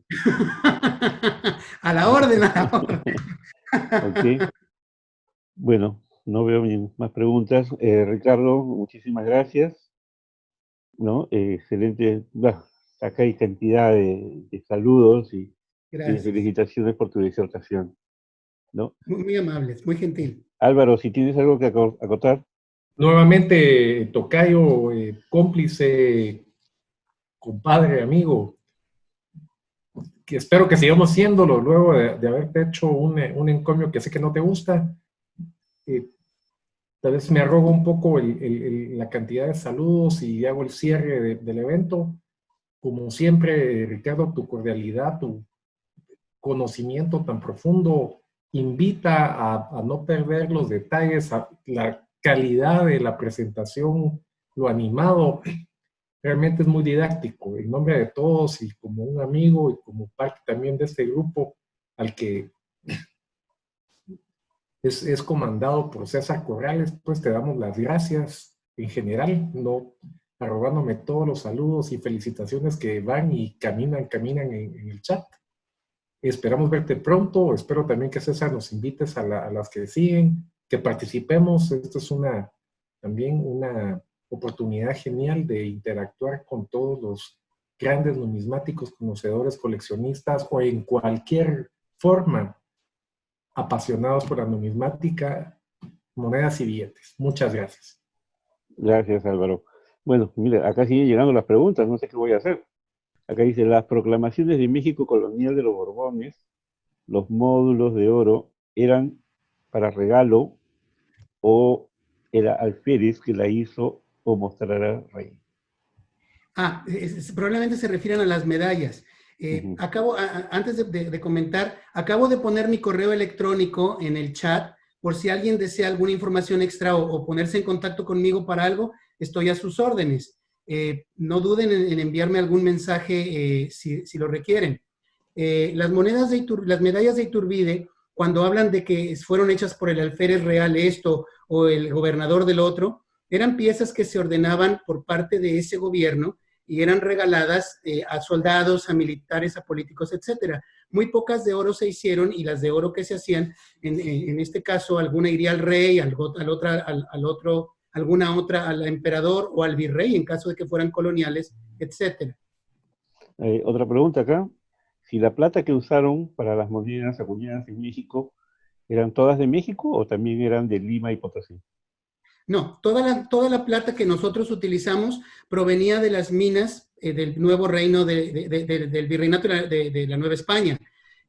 A la orden, a la orden. Ok. Bueno, no veo más preguntas. Ricardo, muchísimas gracias. ¿No? Excelente. Acá hay cantidad de saludos y felicitaciones por tu disertación, ¿no? Muy amables, muy gentil. Álvaro, si tienes algo que acotar. Nuevamente, tocayo, cómplice, compadre, amigo, que espero que sigamos siéndolo luego de haberte hecho un encomio que sé que no te gusta. Tal vez me arrogo un poco la cantidad de saludos y hago el cierre del evento. Como siempre, Ricardo, tu cordialidad, tu conocimiento tan profundo invita a no perder los detalles, a la calidad de la presentación, lo animado realmente es muy didáctico. En nombre de todos y como un amigo y como parte también de este grupo al que es comandado por César Corrales, pues te damos las gracias en general, no arrogándome todos los saludos y felicitaciones que van y caminan en el chat. Esperamos verte pronto, espero también que César nos invites a las que siguen, que participemos. Esto es también una oportunidad genial de interactuar con todos los grandes numismáticos, conocedores, coleccionistas o en cualquier forma apasionados por la numismática, monedas y billetes. Muchas gracias. Gracias, Álvaro. Bueno, mira, acá siguen llegando las preguntas, no sé qué voy a hacer. Acá dice, las proclamaciones de México colonial de los Borbones, los módulos de oro, ¿eran para regalo o era alférez que la hizo o mostrar al rey? Probablemente se refieren a las medallas. Antes de comentar, acabo de poner mi correo electrónico en el chat, por si alguien desea alguna información extra o ponerse en contacto conmigo para algo, estoy a sus órdenes. No duden en enviarme algún mensaje si lo requieren. Las medallas de Iturbide, cuando hablan de que fueron hechas por el alférez real esto o el gobernador del otro, eran piezas que se ordenaban por parte de ese gobierno y eran regaladas a soldados, a militares, a políticos, etc. Muy pocas de oro se hicieron y las de oro que se hacían, en este caso, alguna iría al rey, alguna otra al emperador o al virrey en caso de que fueran coloniales, etc. Otra pregunta acá. Si la plata que usaron para las monedas acuñadas en México, ¿eran todas de México o también eran de Lima y Potosí? No, toda la plata que nosotros utilizamos provenía de las minas del nuevo reino del virreinato de la Nueva España.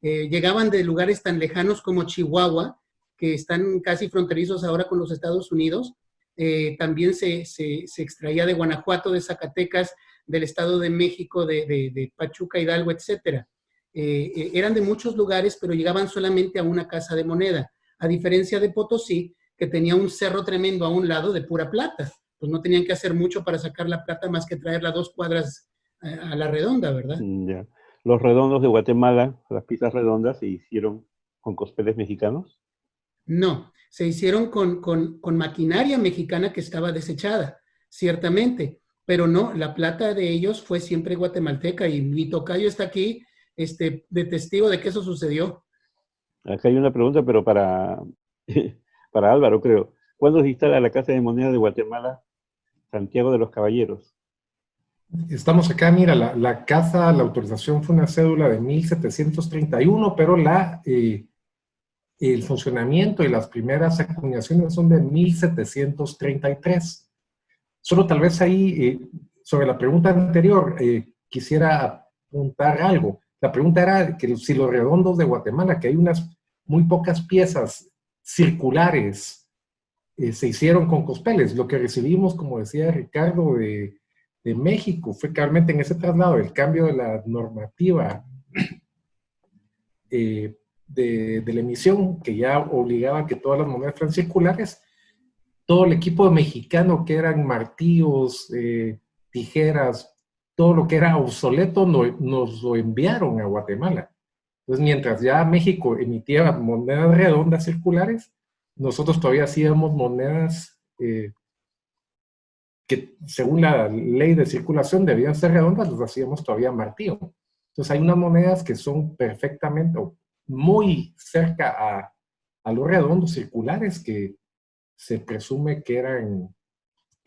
Llegaban de lugares tan lejanos como Chihuahua, que están casi fronterizos ahora con los Estados Unidos. También se extraía de Guanajuato, de Zacatecas, del Estado de México, de Pachuca, Hidalgo, etc. Eran de muchos lugares, pero llegaban solamente a una casa de moneda. A diferencia de Potosí, que tenía un cerro tremendo a un lado de pura plata. Pues no tenían que hacer mucho para sacar la plata más que traerla 2 cuadras a la redonda, ¿verdad? Ya. Los redondos de Guatemala, las piezas redondas, se hicieron con cospeles mexicanos. No, se hicieron con maquinaria mexicana que estaba desechada, ciertamente, pero no, la plata de ellos fue siempre guatemalteca y mi tocayo está aquí de testigo de que eso sucedió. Acá hay una pregunta, pero para Álvaro, creo. ¿Cuándo se instala la Casa de Moneda de Guatemala, Santiago de los Caballeros? Estamos acá, mira, la casa, la autorización fue una cédula de 1731, pero el funcionamiento y las primeras acuñaciones son de 1733. Solo tal vez ahí, sobre la pregunta anterior, quisiera apuntar algo. La pregunta era que si los redondos de Guatemala, que hay unas muy pocas piezas circulares, se hicieron con cospeles. Lo que recibimos, como decía Ricardo, de México fue claramente en ese traslado, el cambio de la normativa de la emisión, que ya obligaba a que todas las monedas fueran circulares. Todo el equipo mexicano, que eran martillos, tijeras, todo lo que era obsoleto, nos lo enviaron a Guatemala. Entonces, mientras ya México emitía monedas redondas circulares, nosotros todavía hacíamos monedas que según la ley de circulación debían ser redondas, las hacíamos todavía martillo. Entonces hay unas monedas que son perfectamente, muy cerca a los redondos circulares, que se presume que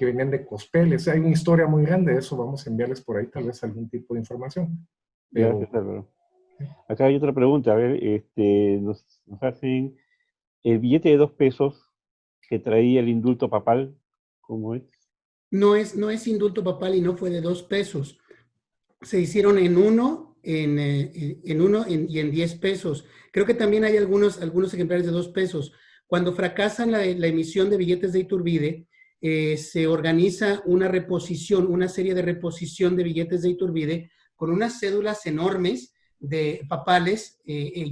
venían de cospeles. Hay una historia muy grande de eso, vamos a enviarles por ahí tal vez algún tipo de información. Pero, gracias, Álvaro. Acá hay otra pregunta, a ver, nos hacen el billete de 2 pesos que traía el indulto papal, ¿cómo es? No es indulto papal y no fue de 2 pesos. Se hicieron en 1, y en 10 pesos. Creo que también hay algunos ejemplares de 2 pesos. Cuando fracasan la emisión de billetes de Iturbide, se organiza una serie de reposición de billetes de Iturbide con unas cédulas enormes de papales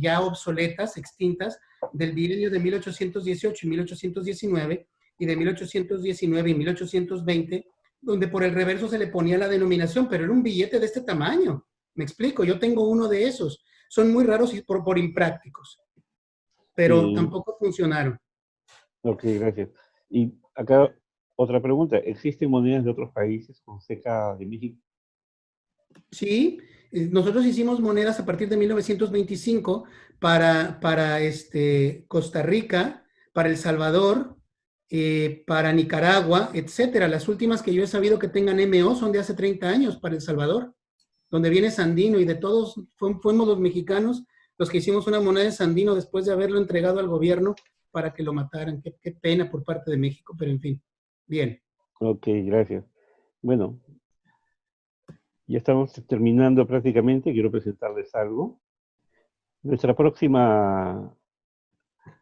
ya obsoletas, extintas, del bienio de 1818 y 1819, y de 1819 y 1820 donde por el reverso se le ponía la denominación, pero era un billete de este tamaño. Me explico, yo tengo uno de esos. Son muy raros y por imprácticos, pero Y, tampoco funcionaron. ok, gracias. Y acá otra pregunta. ¿Existen monedas de otros países con CK de México? Sí, nosotros hicimos monedas a partir de 1925 para Costa Rica, para El Salvador, para Nicaragua, etcétera. Las últimas que yo he sabido que tengan MO son de hace 30 años para El Salvador, donde viene Sandino y de todos fuimos los mexicanos los que hicimos una moneda de Sandino después de haberlo entregado al gobierno para que lo mataran. Qué pena por parte de México, pero en fin. Bien. Ok, gracias. Bueno, ya estamos terminando prácticamente. Quiero presentarles algo. Nuestra próxima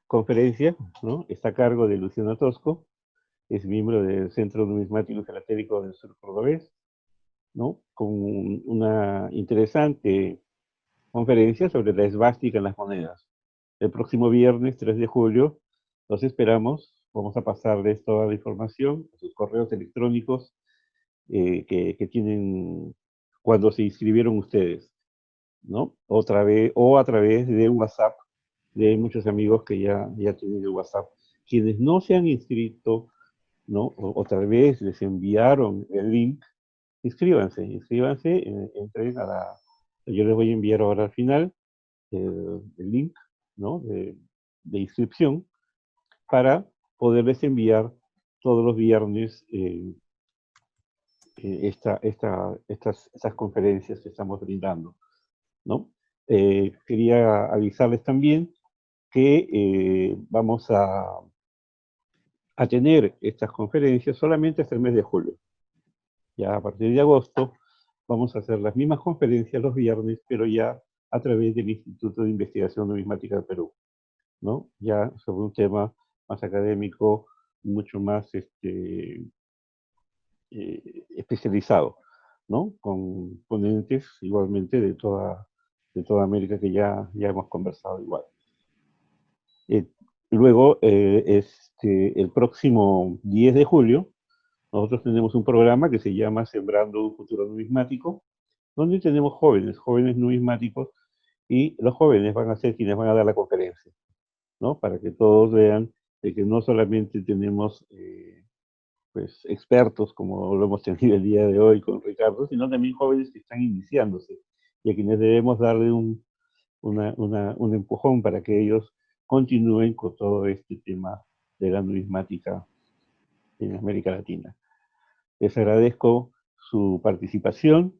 conferencia, ¿no?, está a cargo de Luciano Tosco, es miembro del Centro Numismático y Filatélico del Sur Cordobés, ¿no?, con una interesante conferencia sobre la esvástica en las monedas. El próximo viernes 3 de julio los esperamos. Vamos a pasarles toda la información a sus correos electrónicos que tienen cuando se inscribieron ustedes, ¿no? Otra vez, o a través de WhatsApp de muchos amigos que ya tienen el WhatsApp. Quienes no se han inscrito, ¿no?, otra vez les enviaron el link, inscríbanse, entren a la... Yo les voy a enviar ahora al final el link, ¿no?, de inscripción para poderles enviar todos los viernes estas conferencias que estamos brindando, ¿no? Quería avisarles también que vamos a tener estas conferencias solamente hasta el mes de julio. Ya a partir de agosto vamos a hacer las mismas conferencias los viernes, pero ya a través del Instituto de Investigación Numismática del Perú, ¿no? Ya sobre un tema más académico, mucho más especializado, ¿no? Con ponentes igualmente de toda América que ya hemos conversado igual. Luego, el próximo 10 de julio, nosotros tenemos un programa que se llama Sembrando un Futuro Numismático, donde tenemos jóvenes numismáticos, y los jóvenes van a ser quienes van a dar la conferencia, ¿no? Para que todos vean de que no solamente tenemos pues, expertos, como lo hemos tenido el día de hoy con Ricardo, sino también jóvenes que están iniciándose, y a quienes debemos darle un empujón para que ellos continúen con todo este tema de la numismática en América Latina. Les agradezco su participación